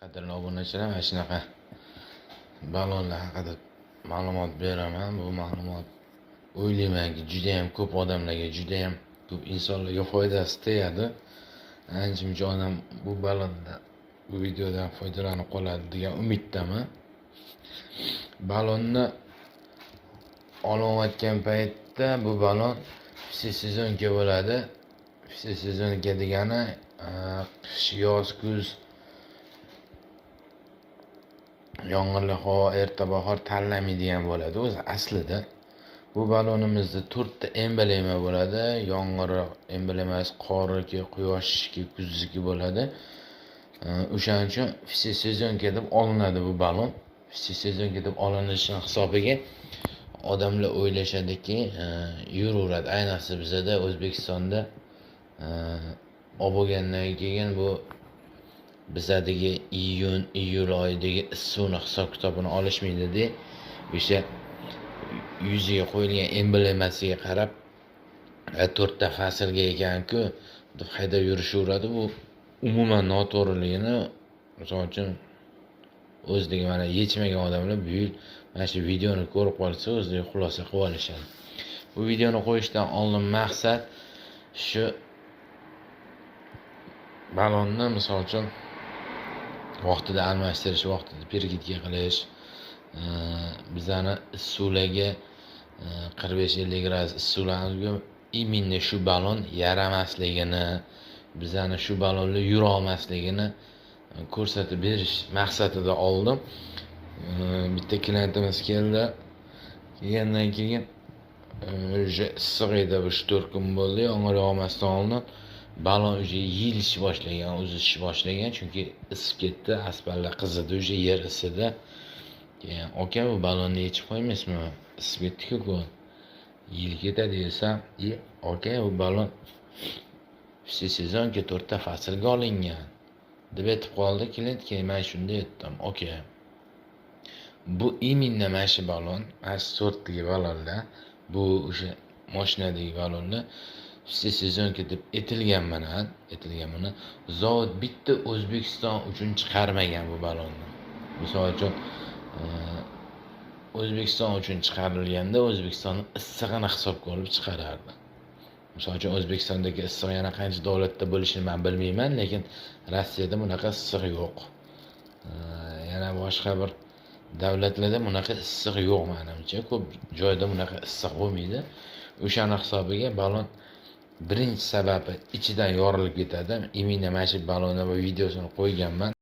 Qadrli obunachilar, mana shunaqa balonlar haqida ma'lumot beraman. Bu ma'lumot o'ylaymanki juda ham ko'p odamlarga, juda ham ko'p insonlarga foydasi tegadi. Ancha odam bu balondan, bu videodan foydalanib qoladi degan umiddaman. Balonni olayotgan paytda bu balon sezonga bo'ladi. Sezonga degani qish, yoz, kuz, yomg'irli havo, erta bahor tanlamaydigan bo'ladi. O'zi aslida bu balonimizda 4 ta emblema bo'ladi. Yomg'ir emblemasi, qoriki, quyoshki, kuzgi bo'ladi. O'shaning uchun sezonga deb olinadi bu balon. Sezonga deb olinishi hisobiga odamlar o'ylashadiki, yuraveradi. Ayniqsa bizda O'zbekistonda olib bo'lgandan keyin bu bizadagi iyul oyidagi issiqni hisob-kitobini olishmaydi-da. O'sha yuziga qo'yilgan emblemasiga qarab 4 ta faslga ekan-ku deb haydab yurishaveradi. Bu umuman noto'g'riligini, misol uchun o'zligi mana yechmagan odamlar bu yil mana shu videoni ko'rib qolsa o'zligi xulosa qilib olishadi. Bu videoni qo'yishdan oldin maqsad shu balonni misol uchun vaqtida almashtirish, vaqtida pergitka qilish, bizani suvlarga 45-50 gradus suvlarga именно shu balon yaramasligini, bizani shu balonlar yura olmasligini ko'rsatib berish maqsadida oldim. Bitta klientimiz keldi. Kelgandan keyin issiq edi, 3-4 kun bo'ldi. Yomg'ir yog'masdan oldin balon уже yilishni boshlagan, uzishni boshlagan, chunki isib ketdi, asfaltlar qizidi, уже yer isidi. Keyin "Aka, bu balonni yechib qo'ymaysizmi? Isib ketdi-ku. Yil ketadi" desam, "Aka, bu balon sezonga 4 ta faslga olingan" deb aytib qoldi klient. Keyin men shunday aytdim, "Aka, bu именно mana shu balon, mana shu sortdagi balonlar, bu o'sha mashinadagi balonlar sezonga deb etilgan mana. Zavod bitta O'zbekiston uchun chiqarmagan bu balonni. Misol uchun O'zbekiston uchun chiqarilganda O'zbekistonning issig'ini hisobga olib chiqarardi. Misol uchun O'zbekistondagi issiq yana qancha davlatda bo'lishini men bilmayman, lekin Rossiyada bunaqa issiq yo'q. Yana boshqa bir davlatlarda bunaqa issiq yo'q menimcha. Ko'p joyda bunaqa issiq bo'lmaydi. O'shani hisobiga balon birinchi sababi ichidan yorilib ketadi. Imina mana shu balonni va videosini qo'yganman.